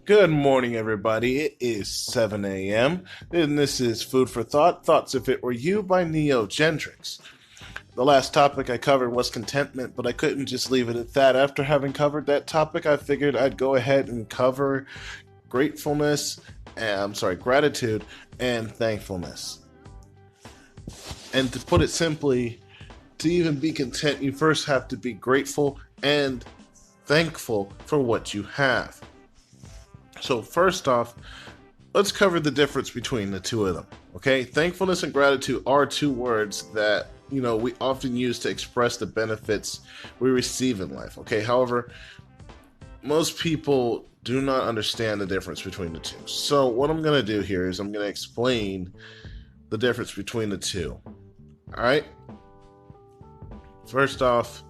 Good morning, everybody. It is 7 a.m., and this is Food for Thought, Thoughts If It Were You by Neo Gentrics. The last topic I covered was contentment, but I couldn't just leave it at that. After having covered that topic, I figured I'd go ahead and cover gratitude and thankfulness. And to put it simply, to even be content, you first have to be grateful and thankful for what you have. So first off, let's cover the difference between the two of them. Okay, thankfulness and gratitude are two words that we often use to express the benefits we receive in life. Okay, however, most people do not understand the difference between the two. So what I'm going to do here is I'm going to explain the difference between the two. All right. First off,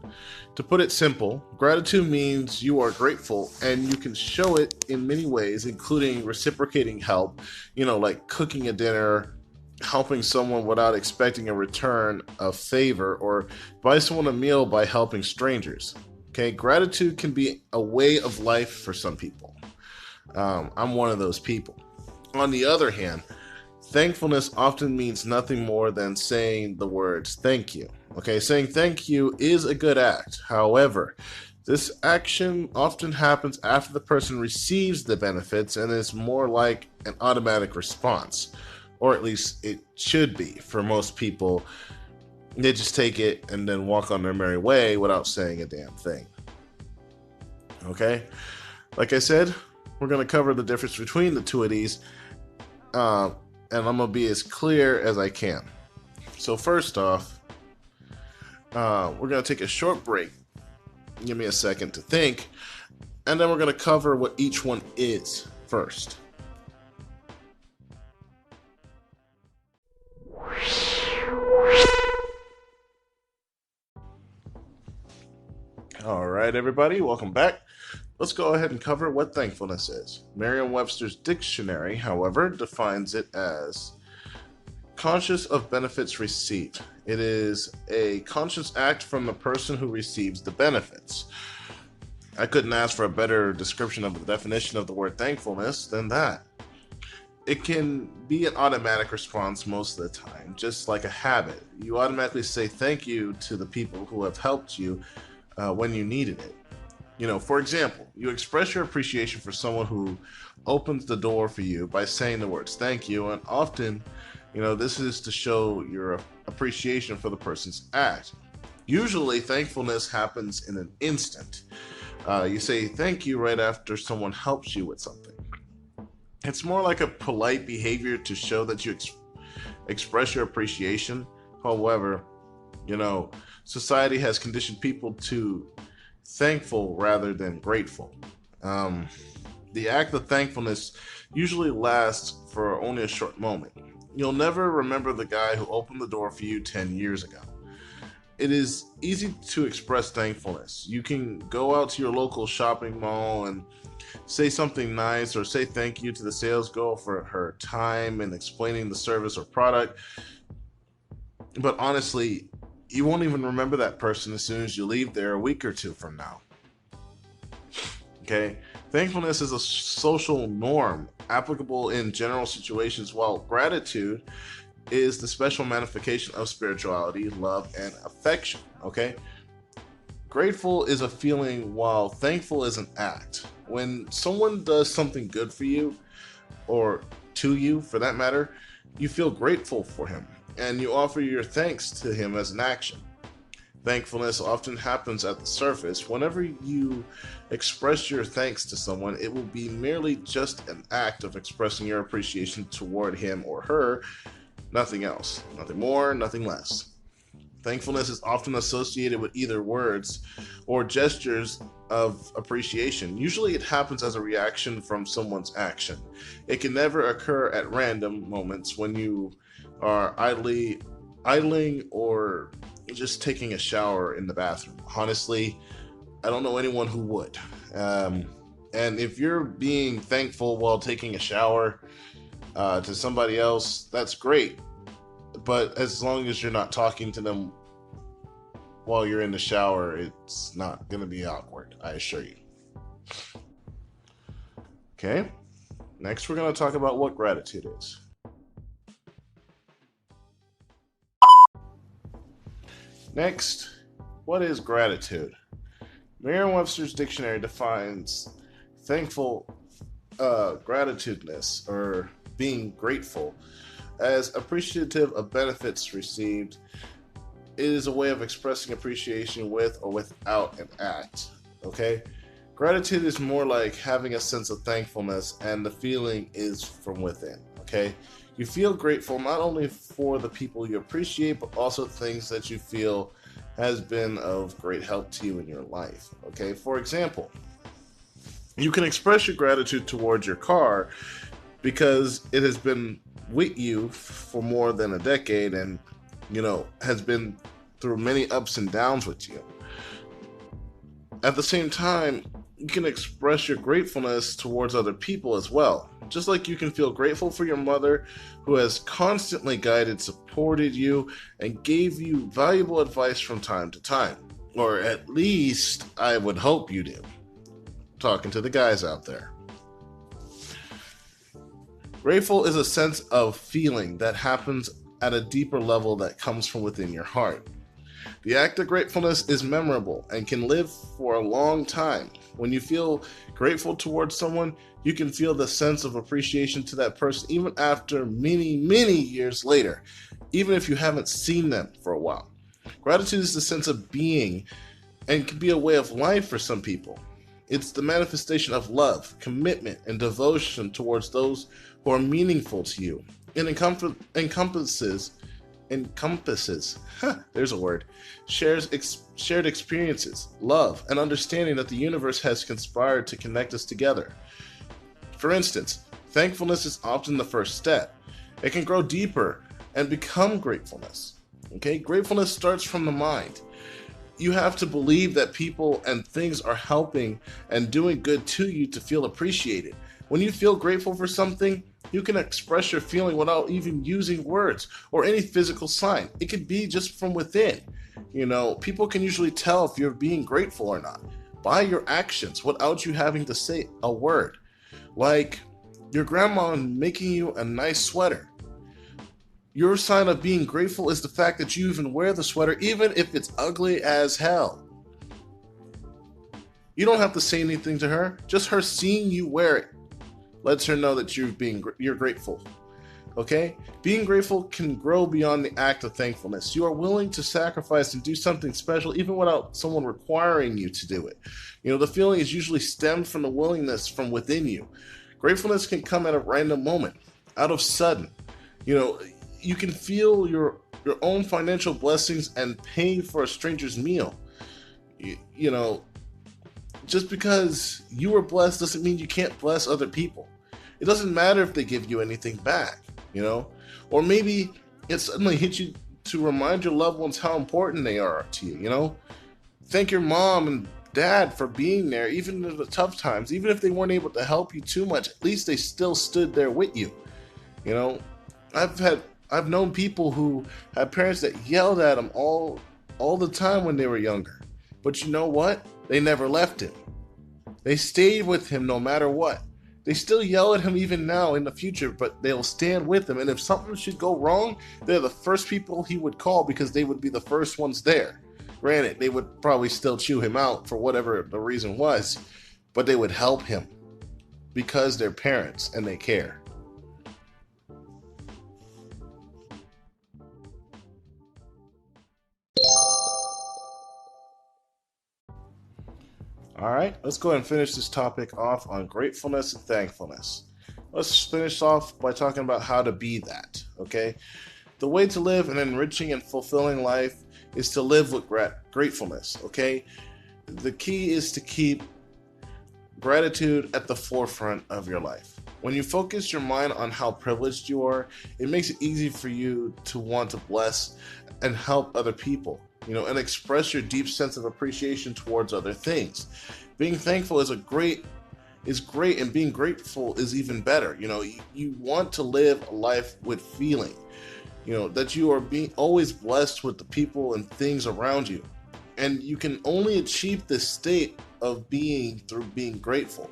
to put it simple, gratitude means you are grateful and you can show it in many ways, including reciprocating help, like cooking a dinner, helping someone without expecting a return of favor, or buy someone a meal by helping strangers. Okay, gratitude can be a way of life for some people. I'm one of those people. On the other hand, thankfulness often means nothing more than saying the words thank you. Okay, saying thank you is a good act. However, this action often happens after the person receives the benefits and is more like an automatic response. Or at least it should be for most people. They just take it and then walk on their merry way without saying a damn thing. Okay? Like I said, we're going to cover the difference between the two of these. And I'm going to be as clear as I can. So first off, we're going to take a short break. Give me a second to think. And then we're going to cover what each one is first. All right, everybody, welcome back. Let's go ahead and cover what thankfulness is. Merriam-Webster's dictionary, however, defines it as conscious of benefits received. It is a conscious act from the person who receives the benefits. I couldn't ask for a better description of the definition of the word thankfulness than that. It can be an automatic response most of the time, just like a habit. You automatically say thank you to the people who have helped you when you needed it. For example, you express your appreciation for someone who opens the door for you by saying the words thank you, and often, this is to show your appreciation for the person's act. Usually, thankfulness happens in an instant. You say thank you right after someone helps you with something. It's more like a polite behavior to show that you express your appreciation. However, society has conditioned people to thankful rather than grateful. The act of thankfulness usually lasts for only a short moment. You'll never remember the guy who opened the door for you 10 years ago. It is easy to express thankfulness. You can go out to your local shopping mall and say something nice, or say thank you to the sales girl for her time in explaining the service or product. But honestly, you won't even remember that person as soon as you leave there a week or two from now. Okay? Thankfulness is a social norm applicable in general situations, while gratitude is the special manifestation of spirituality, love, and affection. Okay? Grateful is a feeling, while thankful is an act. When someone does something good for you, or to you for that matter, you feel grateful for him, and you offer your thanks to him as an action. Thankfulness often happens at the surface. Whenever you express your thanks to someone, it will be merely just an act of expressing your appreciation toward him or her, nothing else, nothing more, nothing less. Thankfulness is often associated with either words or gestures of appreciation. Usually it happens as a reaction from someone's action. It can never occur at random moments when you are idling or just taking a shower in the bathroom. Honestly, I don't know anyone who would. And if you're being thankful while taking a shower to somebody else, that's great. But as long as you're not talking to them while you're in the shower, it's not going to be awkward, I assure you. Okay, next we're going to talk about what gratitude is. Next, what is gratitude? Merriam-Webster's dictionary defines thankful gratitudeness, or being grateful, as appreciative of benefits received. It is a way of expressing appreciation with or without an act. Okay? Gratitude is more like having a sense of thankfulness, and the feeling is from within. Okay? You feel grateful not only for the people you appreciate, but also things that you feel has been of great help to you in your life. Okay? For example, you can express your gratitude towards your car because it has been with you for more than a decade and, has been through many ups and downs with you. At the same time, you can express your gratefulness towards other people as well. Just like you can feel grateful for your mother, who has constantly guided, supported you, and gave you valuable advice from time to time. Or at least, I would hope you do. Talking to the guys out there. Grateful is a sense of feeling that happens at a deeper level that comes from within your heart. The act of gratefulness is memorable and can live for a long time. When you feel grateful towards someone, you can feel the sense of appreciation to that person even after many, many years later, even if you haven't seen them for a while. Gratitude is the sense of being and can be a way of life for some people. It's the manifestation of love, commitment, and devotion towards those who are meaningful to you. It encompasses, there's a word, shared experiences, love, and understanding that the universe has conspired to connect us together. For instance, thankfulness is often the first step. It can grow deeper and become gratefulness. Okay, gratefulness starts from the mind. You have to believe that people and things are helping and doing good to you to feel appreciated. When you feel grateful for something, you can express your feeling without even using words or any physical sign. It could be just from within. People can usually tell if you're being grateful or not by your actions without you having to say a word. Like your grandma making you a nice sweater. Your sign of being grateful is the fact that you even wear the sweater, even if it's ugly as hell. You don't have to say anything to her. Just her seeing you wear it lets her know that you're grateful. Okay? Being grateful can grow beyond the act of thankfulness. You are willing to sacrifice and do something special even without someone requiring you to do it. The feeling is usually stemmed from the willingness from within you. Gratefulness can come at a random moment, out of sudden. You can feel your own financial blessings and pay for a stranger's meal. Just because you were blessed doesn't mean you can't bless other people. It doesn't matter if they give you anything back, or maybe it suddenly hits you to remind your loved ones how important they are to you. Thank your mom and dad for being there, even in the tough times. Even if they weren't able to help you too much, at least they still stood there with you. I've known people who had parents that yelled at them all the time when they were younger. But you know what? They never left him. They stayed with him no matter what. They still yell at him even now in the future, but they'll stand with him. And if something should go wrong, they're the first people he would call because they would be the first ones there. Granted, they would probably still chew him out for whatever the reason was, but they would help him because they're parents and they care. All right, let's go ahead and finish this topic off on gratefulness and thankfulness. Let's finish off by talking about how to be that, okay? The way to live an enriching and fulfilling life is to live with gratefulness, okay? The key is to keep gratitude at the forefront of your life. When you focus your mind on how privileged you are, it makes it easy for you to want to bless and help other people. And express your deep sense of appreciation towards other things. Being thankful is great, and being grateful is even better. You want to live a life with feeling, that you are being always blessed with the people and things around you. And you can only achieve this state of being through being grateful.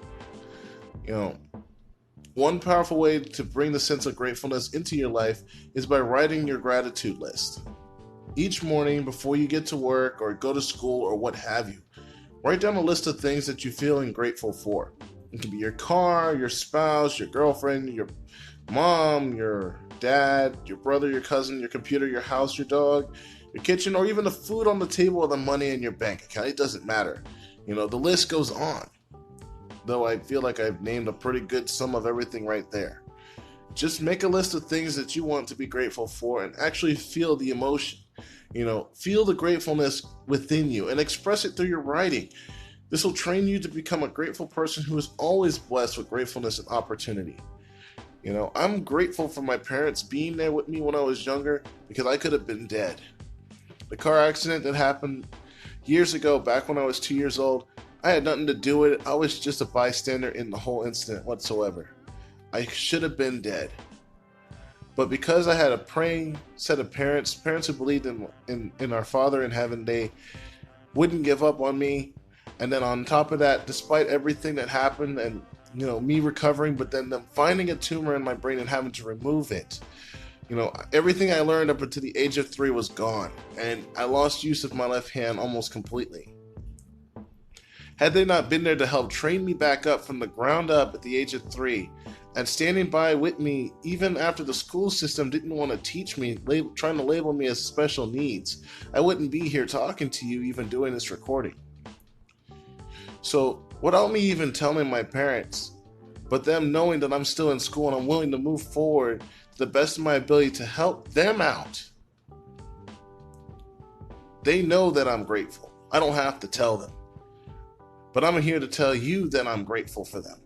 One powerful way to bring the sense of gratefulness into your life is by writing your gratitude list. Each morning before you get to work or go to school or what have you, write down a list of things that you feel grateful for. It can be your car, your spouse, your girlfriend, your mom, your dad, your brother, your cousin, your computer, your house, your dog, your kitchen, or even the food on the table or the money in your bank account. It doesn't matter. The list goes on. Though I feel like I've named a pretty good sum of everything right there. Just make a list of things that you want to be grateful for and actually feel the emotion. Feel the gratefulness within you and express it through your writing. This will train you to become a grateful person who is always blessed with gratefulness and opportunity. I'm grateful for my parents being there with me when I was younger because I could have been dead. The car accident that happened years ago, back when I was 2 years old, I had nothing to do with it. I was just a bystander in the whole incident whatsoever. I should have been dead. But because I had a praying set of parents who believed in our Father in heaven, they wouldn't give up on me. And then on top of that, despite everything that happened and me recovering, but then them finding a tumor in my brain and having to remove it, everything I learned up until the age of 3 was gone, and I lost use of my left hand almost completely. Had they not been there to help train me back up from the ground up at the age of 3, and standing by with me even after the school system didn't want to teach me, trying to label me as special needs, I wouldn't be here talking to you, even doing this recording. So without me even telling my parents, but them knowing that I'm still in school and I'm willing to move forward to the best of my ability to help them out, they know that I'm grateful. I don't have to tell them. But I'm here to tell you that I'm grateful for them.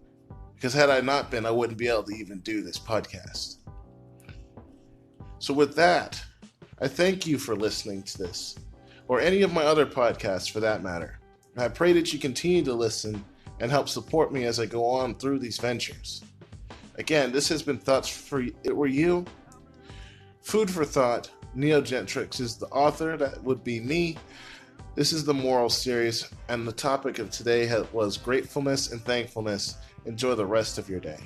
Because had I not been, I wouldn't be able to even do this podcast. So with that, I thank you for listening to this, or any of my other podcasts for that matter. And I pray that you continue to listen and help support me as I go on through these ventures. Again, this has been Thoughts for It Were You. Food for Thought. Neo Gentrics is the author. That would be me. This is the Moral Series, and the topic of today was gratefulness and thankfulness. Enjoy the rest of your day.